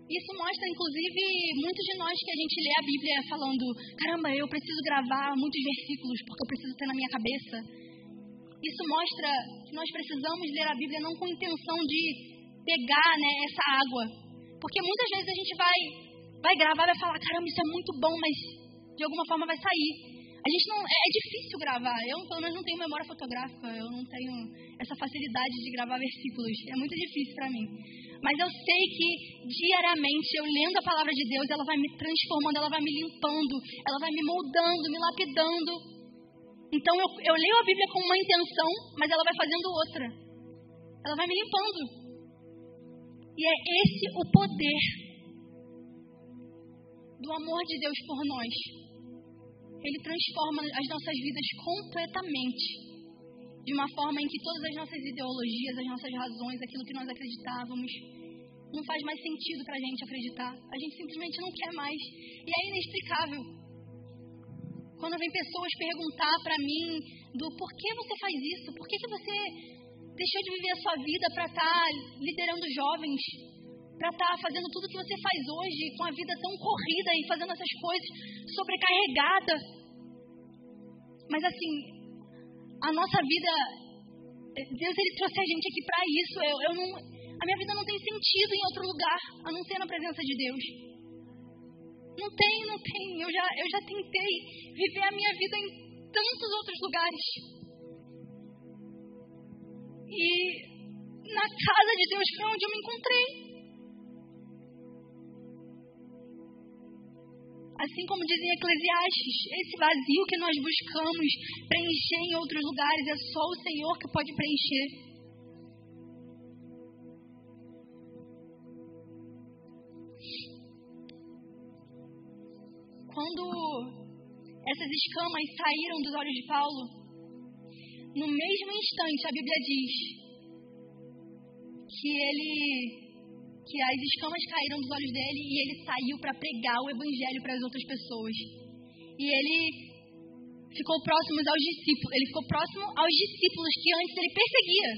Isso mostra, inclusive, muitos de nós que a gente lê a Bíblia falando, caramba, eu preciso gravar muitos versículos porque eu preciso ter na minha cabeça. Isso mostra que nós precisamos ler a Bíblia não com intenção de pegar, né, essa água. Porque muitas vezes a gente vai gravar e vai falar, caramba, isso é muito bom, mas de alguma forma vai sair. A gente não, é difícil gravar. Eu, pelo menos, não tenho memória fotográfica. Eu não tenho essa facilidade de gravar versículos. É muito difícil para mim. Mas eu sei que diariamente, eu lendo a palavra de Deus, ela vai me transformando, ela vai me limpando, ela vai me moldando, me lapidando. Então eu leio a Bíblia com uma intenção, mas ela vai fazendo outra. Ela vai me limpando. E é esse o poder do amor de Deus por nós. Ele transforma as nossas vidas completamente. De uma forma em que todas as nossas ideologias, as nossas razões, aquilo que nós acreditávamos, não faz mais sentido pra gente acreditar. A gente simplesmente não quer mais. E é inexplicável. Quando vem pessoas perguntar pra mim do porquê você faz isso, por que você deixou de viver a sua vida pra estar liderando jovens, pra estar fazendo tudo que você faz hoje, com a vida tão corrida e fazendo essas coisas sobrecarregada. Mas assim, a nossa vida, Deus, Ele trouxe a gente aqui para isso. A minha vida não tem sentido em outro lugar, a não ser na presença de Deus. Não tem. Eu já tentei viver a minha vida em tantos outros lugares. E na casa de Deus foi onde eu me encontrei. Assim como diz em Eclesiastes, esse vazio que nós buscamos preencher em outros lugares, é só o Senhor que pode preencher. Quando essas escamas saíram dos olhos de Paulo, no mesmo instante a Bíblia diz que as escamas caíram dos olhos dele e ele saiu para pregar o evangelho para as outras pessoas. E ele ficou próximo aos discípulos que antes ele perseguia.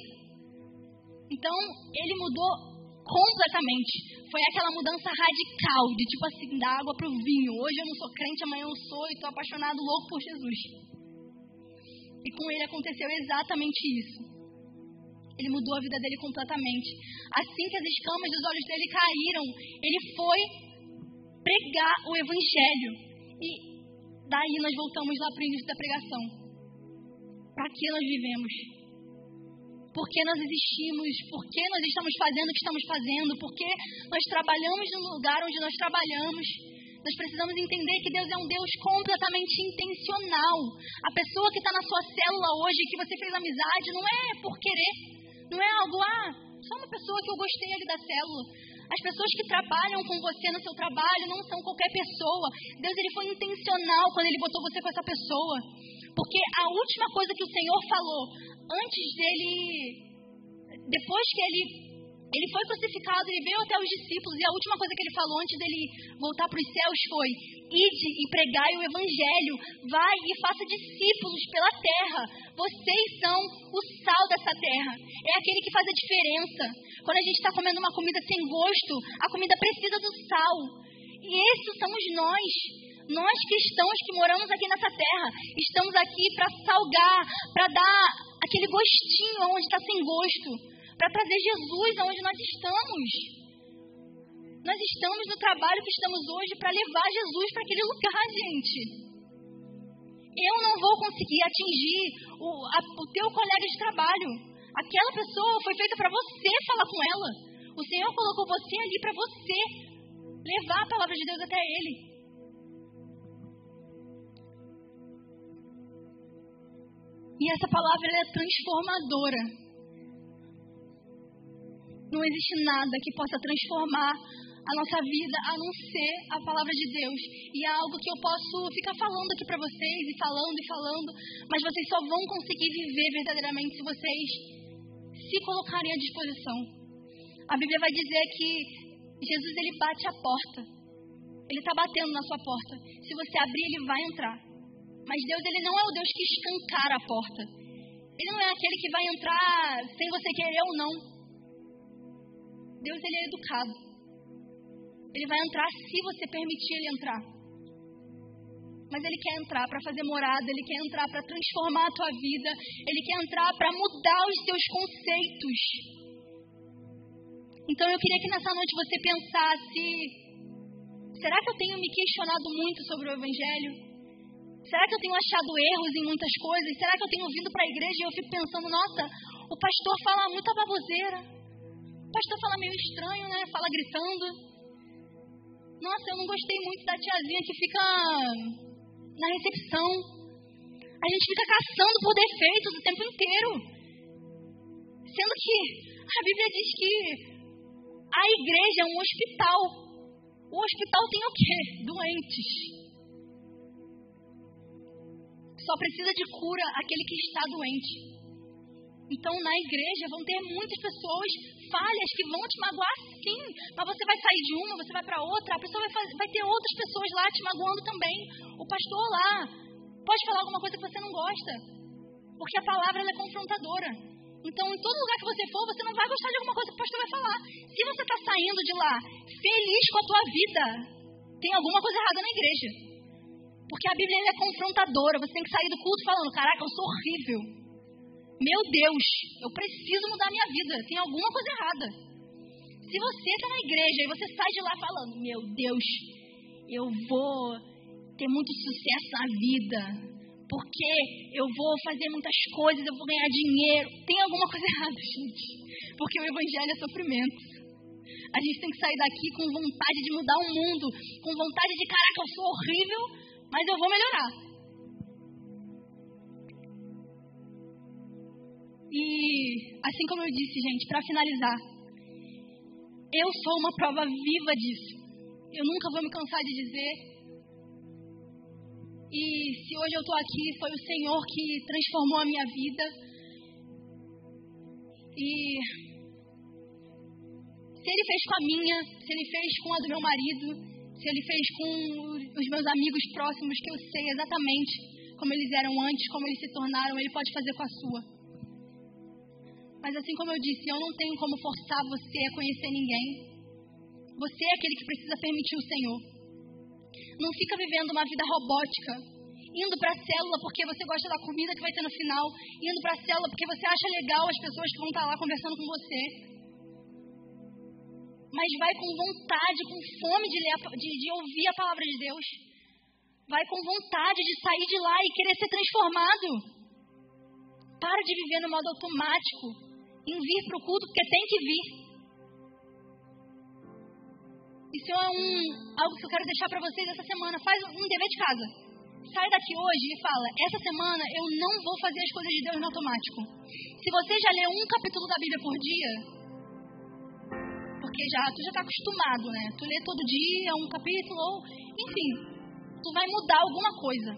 Então, ele mudou completamente. Foi aquela mudança radical, de tipo assim, da água para o vinho. Hoje eu não sou crente, amanhã eu sou e estou apaixonado, louco por Jesus. E com ele aconteceu exatamente isso. Ele mudou a vida dele completamente. Assim que as escamas dos olhos dele caíram, ele foi pregar o evangelho. E daí nós voltamos lá para o início da pregação. Para que nós vivemos? Por que nós existimos? Por que nós estamos fazendo o que estamos fazendo? Por que nós trabalhamos no lugar onde nós trabalhamos? Nós precisamos entender que Deus é um Deus completamente intencional. A pessoa que está na sua célula hoje, que você fez amizade, não é por querer. Não é algo, só uma pessoa que eu gostei ali da célula. As pessoas que trabalham com você no seu trabalho não são qualquer pessoa. Deus, ele foi intencional quando ele botou você com essa pessoa. Porque a última coisa que o Senhor falou antes dele, depois que ele foi crucificado, ele veio até os discípulos, e a última coisa que ele falou antes dele voltar para os céus foi: ide e pregai o evangelho, vai e faça discípulos pela terra. Vocês são o sal dessa terra, é aquele que faz a diferença. Quando a gente está comendo uma comida sem gosto, a comida precisa do sal, e esses somos nós cristãos que moramos aqui nessa terra. Estamos aqui para salgar, para dar aquele gostinho onde está sem gosto, para trazer Jesus aonde nós estamos. Nós estamos no trabalho que estamos hoje para levar Jesus para aquele lugar, gente. Eu não vou conseguir atingir o teu colega de trabalho. Aquela pessoa foi feita para você falar com ela. O Senhor colocou você ali para você levar a palavra de Deus até ele. E essa palavra, ela é transformadora. Não existe nada que possa transformar a nossa vida a não ser a palavra de Deus. E é algo que eu posso ficar falando aqui para vocês, e falando, mas vocês só vão conseguir viver verdadeiramente se vocês se colocarem à disposição. A Bíblia vai dizer que Jesus, ele bate a porta. Ele está batendo na sua porta. Se você abrir, ele vai entrar. Mas Deus, ele não é o Deus que escancara a porta. Ele não é aquele que vai entrar sem você querer ou não. Deus, ele é educado. Ele vai entrar se você permitir ele entrar. Mas ele quer entrar para fazer morada, ele quer entrar para transformar a tua vida, ele quer entrar para mudar os teus conceitos. Então eu queria que nessa noite você pensasse: será que eu tenho me questionado muito sobre o Evangelho? Será que eu tenho achado erros em muitas coisas? Será que eu tenho vindo para a igreja e eu fico pensando: nossa, o pastor fala muita baboseira, o pastor fala meio estranho, né? Fala gritando. Nossa, eu não gostei muito da tiazinha que fica na recepção. A gente fica caçando por defeitos o tempo inteiro. Sendo que a Bíblia diz que a igreja é um hospital. O hospital tem o quê? Doentes. Só precisa de cura aquele que está doente. Então, na igreja vão ter muitas pessoas falhas que vão te magoar, sim. Mas você vai sair de uma, você vai para outra. A pessoa vai ter outras pessoas lá te magoando também. O pastor lá pode falar alguma coisa que você não gosta, porque a palavra, ela é confrontadora. Então, em todo lugar que você for, você não vai gostar de alguma coisa que o pastor vai falar. Se você está saindo de lá feliz com a tua vida, tem alguma coisa errada na igreja. Porque a Bíblia, ela é confrontadora. Você tem que sair do culto falando: caraca, eu sou horrível. Meu Deus, eu preciso mudar a minha vida. Tem alguma coisa errada. Se você está na igreja e você sai de lá falando: meu Deus, eu vou ter muito sucesso na vida, porque eu vou fazer muitas coisas, eu vou ganhar dinheiro. Tem alguma coisa errada, gente. Porque o Evangelho é sofrimento. A gente tem que sair daqui com vontade de mudar o mundo, com vontade de: caraca, eu sou horrível, mas eu vou melhorar. E assim como eu disse, gente, para finalizar, eu sou uma prova viva disso. Eu nunca vou me cansar de dizer. E se hoje eu estou aqui, foi o Senhor que transformou a minha vida. E se Ele fez com a minha, se Ele fez com a do meu marido, se Ele fez com os meus amigos próximos, que eu sei exatamente como eles eram antes, como eles se tornaram, Ele pode fazer com a sua. Mas assim como eu disse, eu não tenho como forçar você a conhecer ninguém. Você é aquele que precisa permitir o Senhor. Não fica vivendo uma vida robótica, indo para a célula porque você gosta da comida que vai ter no final, indo para a célula porque você acha legal as pessoas que vão estar lá conversando com você. Mas vai com vontade, com fome de ouvir a palavra de Deus. Vai com vontade de sair de lá e querer ser transformado. Para de viver no modo automático, em vir para o culto porque tem que vir. Isso é algo que eu quero deixar para vocês essa semana. Faz um dever de casa. Sai daqui hoje e fala: essa semana eu não vou fazer as coisas de Deus no automático. Se você já leu um capítulo da Bíblia por dia, porque porque tu já está acostumado, né? Tu lê todo dia um capítulo, ou enfim, tu vai mudar alguma coisa.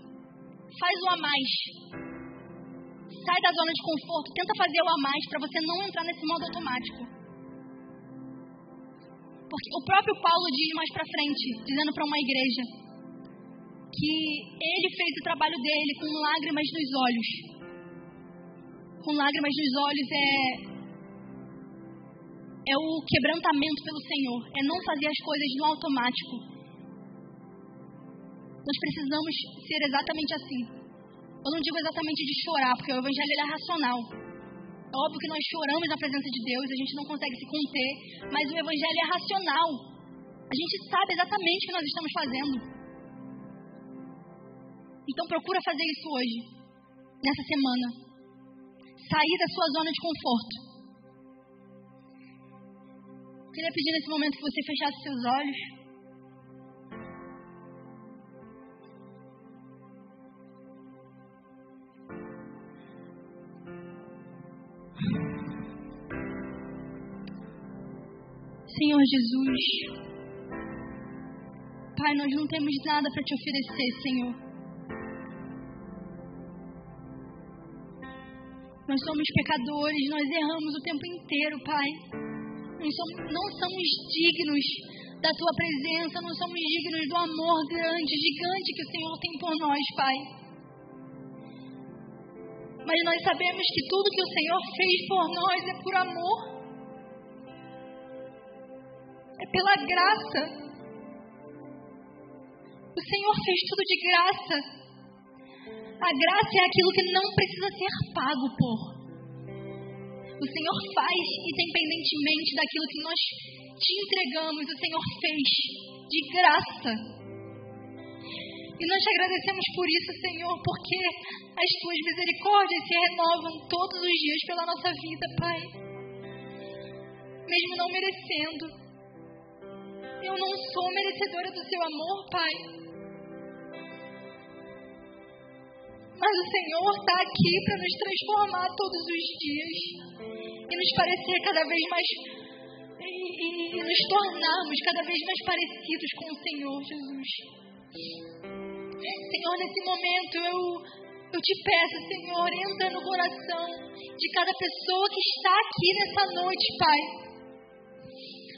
Faz o a mais. Sai da zona de conforto, tenta fazer o a mais para você não entrar nesse modo automático. Porque o próprio Paulo diz mais para frente, dizendo para uma igreja, que ele fez o trabalho dele com lágrimas nos olhos. Com lágrimas nos olhos é o quebrantamento pelo Senhor, é não fazer as coisas no automático. Nós precisamos ser exatamente assim. Eu não digo exatamente de chorar, porque o evangelho é racional. É óbvio que nós choramos na presença de Deus, a gente não consegue se conter, mas o evangelho é racional. A gente sabe exatamente o que nós estamos fazendo. Então procura fazer isso hoje, nessa semana. Sair da sua zona de conforto. Eu queria pedir nesse momento que você fechasse seus olhos. Senhor Jesus, Pai, nós não temos nada para te oferecer, Senhor. Nós somos pecadores, nós erramos o tempo inteiro, Pai. Não somos dignos da Tua presença, não somos dignos do amor grande, gigante que o Senhor tem por nós, Pai. Mas nós sabemos que tudo que o Senhor fez por nós é por amor. É pela graça. O Senhor fez tudo de graça. A graça é aquilo que não precisa ser pago por. O Senhor faz independentemente daquilo que nós te entregamos. O Senhor fez de graça. E nós te agradecemos por isso, Senhor, porque as Tuas misericórdias se renovam todos os dias pela nossa vida, Pai. Mesmo não merecendo. Eu não sou merecedora do Seu amor, Pai. Mas o Senhor está aqui para nos transformar todos os dias. E nos parecer cada vez mais... E nos tornarmos cada vez mais parecidos com o Senhor, Jesus. Senhor, nesse momento eu te peço, Senhor, entra no coração de cada pessoa que está aqui nessa noite, Pai.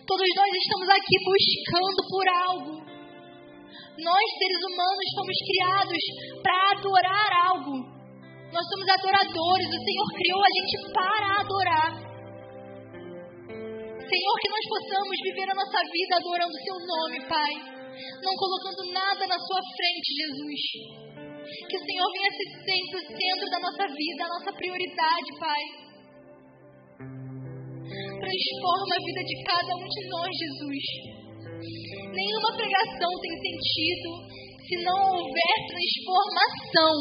Todos nós estamos aqui buscando por algo. Nós, seres humanos, fomos criados para adorar algo. Nós somos adoradores. O Senhor criou a gente para adorar. Senhor, que nós possamos viver a nossa vida adorando o Seu nome, Pai. Não colocando nada na Sua frente, Jesus. Que o Senhor venha ser sempre o centro da nossa vida, a nossa prioridade, Pai. Transforma a vida de cada um de nós, Jesus. Nenhuma pregação tem sentido se não houver transformação.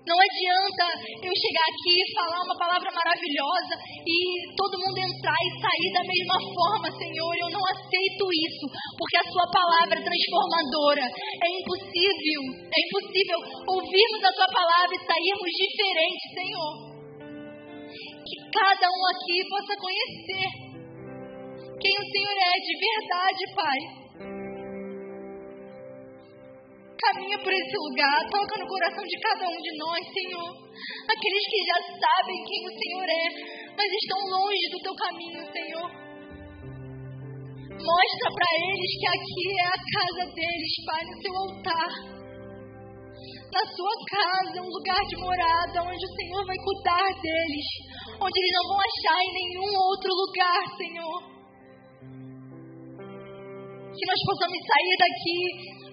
Não adianta eu chegar aqui e falar uma palavra maravilhosa e todo mundo entrar e sair da mesma forma, Senhor. Eu não aceito isso, porque a Sua palavra é transformadora. É impossível ouvirmos a Tua palavra e sairmos diferentes, Senhor. Que cada um aqui possa conhecer quem o Senhor é de verdade, Pai. Caminha por esse lugar, toca no coração de cada um de nós, Senhor. Aqueles que já sabem quem o Senhor é, mas estão longe do Teu caminho, Senhor. Mostra para eles que aqui é a casa deles, Pai, no Seu altar. Na Sua casa, um lugar de morada, onde o Senhor vai cuidar deles, onde eles não vão achar em nenhum outro lugar, Senhor. Que nós possamos sair daqui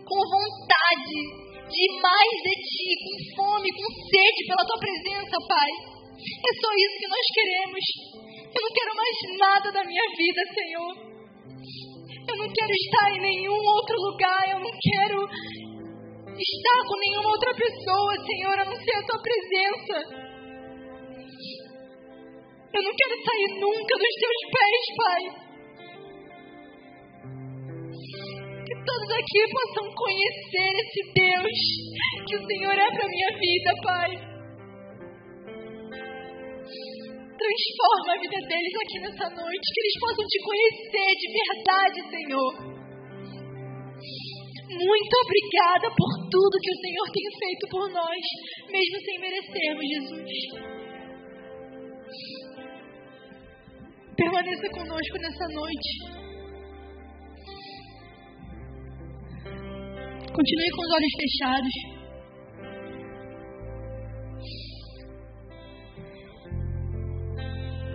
com vontade de mais de Ti, com fome, com sede pela Tua presença, Pai. É só isso que nós queremos. Eu não quero mais nada da minha vida, Senhor. Eu não quero estar em nenhum outro lugar, eu não quero estar com nenhuma outra pessoa, Senhor, a não ser a Tua presença. Eu não quero sair nunca dos Teus pés, Pai. Que todos aqui possam conhecer esse Deus que o Senhor é para a minha vida, Pai. transforma a vida deles aqui nessa noite, que eles possam te conhecer de verdade, Senhor. Muito obrigada por tudo que o Senhor tem feito por nós, mesmo sem merecermos, Jesus. Permaneça conosco nessa noite. Continue com os olhos fechados.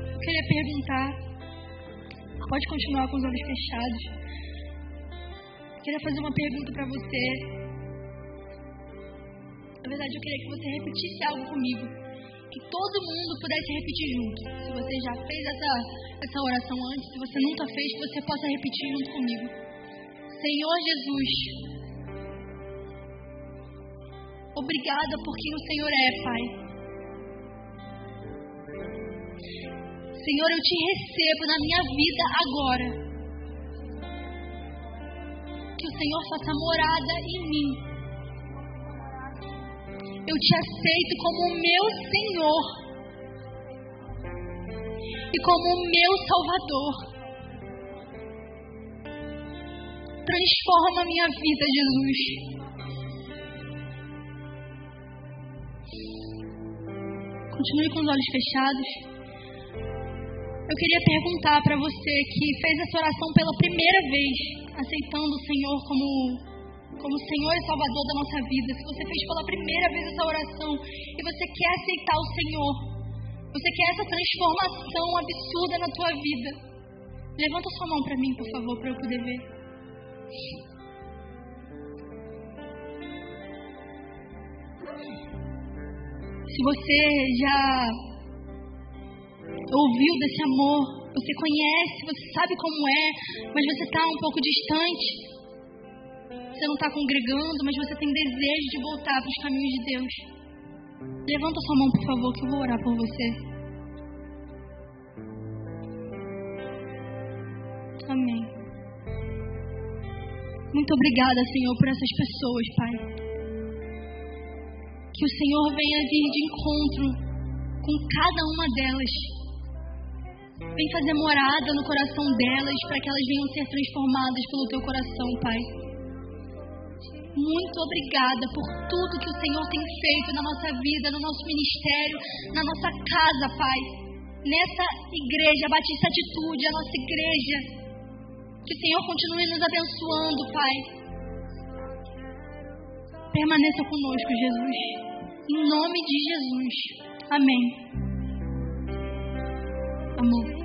Eu queria perguntar, pode continuar com os olhos fechados. Eu queria fazer uma pergunta para você. Na verdade, eu queria que você repetisse algo comigo, que todo mundo pudesse repetir junto. Se você já fez essa oração antes, se você nunca fez, que você possa repetir junto comigo. Senhor Jesus, obrigada por quem o Senhor é, Pai. Senhor, eu te recebo na minha vida agora. Que o Senhor faça morada em mim. Eu te aceito como o meu Senhor e como o meu Salvador. Transforma a minha vida, Jesus. Continue com os olhos fechados. Eu queria perguntar para você que fez essa oração pela primeira vez, aceitando o Senhor como Senhor e Salvador da nossa vida. Se você fez pela primeira vez essa oração e você quer aceitar o Senhor, você quer essa transformação absurda na tua vida, levanta sua mão para mim, por favor, para eu poder ver. Se você já ouviu desse amor, você conhece, você sabe como é, mas você está um pouco distante, você não está congregando, mas você tem desejo de voltar para os caminhos de Deus, levanta sua mão, por favor, que eu vou orar por você. Amém. Muito obrigada, Senhor, por essas pessoas, Pai. Que o Senhor venha vir de encontro com cada uma delas. Vem fazer morada no coração delas, para que elas venham ser transformadas pelo Teu coração, Pai. Muito obrigada por tudo que o Senhor tem feito na nossa vida, no nosso ministério, na nossa casa, Pai. Nessa igreja, Batista Atitude, a nossa igreja. Que o Senhor continue nos abençoando, Pai. Permaneça conosco, Jesus. Em nome de Jesus. Amém. Amém.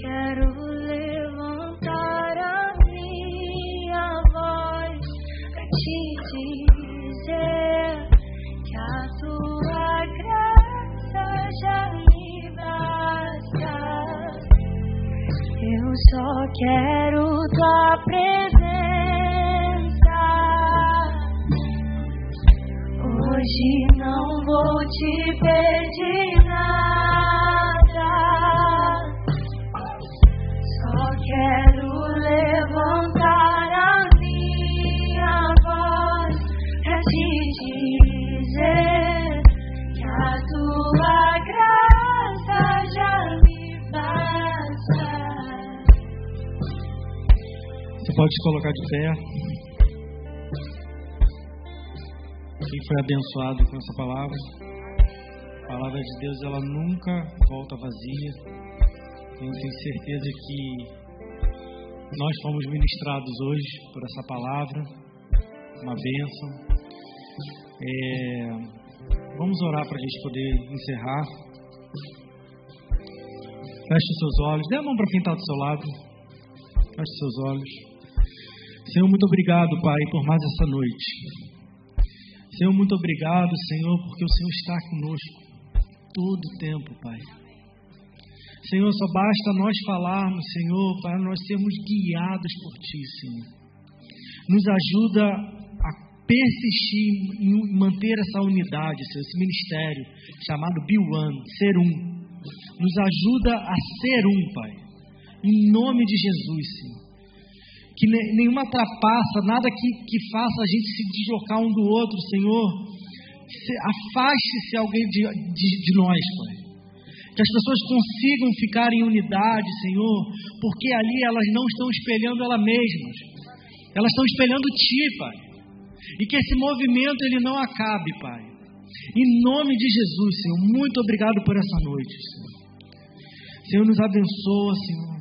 Quero levantar a minha voz pra te dizer que a tua graça já me basta. Eu só quero tua presença. Hoje não vou te pedir nada. Quero levantar a minha voz pra te dizer que a tua graça já me basta. Você pode se colocar de pé. Quem foi abençoado com essa palavra? A palavra de Deus, ela nunca volta vazia. Eu tenho certeza que nós fomos ministrados hoje por essa palavra, uma bênção. Vamos orar para a gente poder encerrar. Feche os seus olhos, dê a mão para quem está do seu lado. Feche os seus olhos. Senhor, muito obrigado, Pai, por mais essa noite. Senhor, muito obrigado, Senhor, porque o Senhor está conosco todo o tempo, Pai. Senhor, só basta nós falarmos, Senhor, para nós sermos guiados por Ti, Senhor. Nos ajuda a persistir em manter essa unidade, Senhor, esse ministério chamado Be One, ser um. Nos ajuda a ser um, Pai. Em nome de Jesus, Senhor. que nenhuma trapaça, nada que faça a gente se deslocar um do outro, Senhor. Afaste-se alguém de nós, Pai. Que as pessoas consigam ficar em unidade, Senhor, porque ali elas não estão espelhando elas mesmas, elas estão espelhando Ti, Pai. E que esse movimento ele não acabe, Pai. Em nome de Jesus, Senhor, muito obrigado por essa noite, Senhor. Senhor, nos abençoa, Senhor.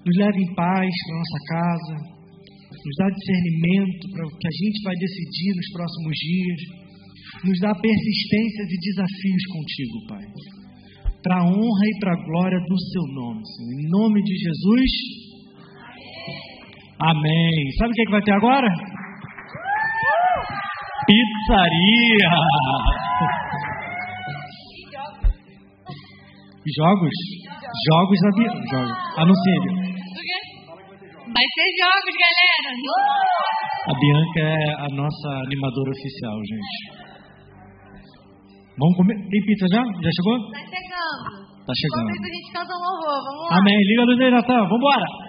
Nos leva em paz para a nossa casa. Nos dá discernimento para o que a gente vai decidir nos próximos dias. Nos dá persistências e desafios contigo, Pai. Para a honra e para a glória do Seu nome, Senhor. Em nome de Jesus. Amém. Sabe o que vai ter agora? Pizzaria. Jogos? Jogos da Bianca. Anuncia. Vai ter jogos, galera. A Bianca é a nossa animadora oficial, gente. Vamos comer? Tem pizza já? Já chegou? Tá chegando. Tá chegando. Enquanto isso a gente canta um louvor. Vamos lá. Amém. Liga a luz aí, Natan. Vambora.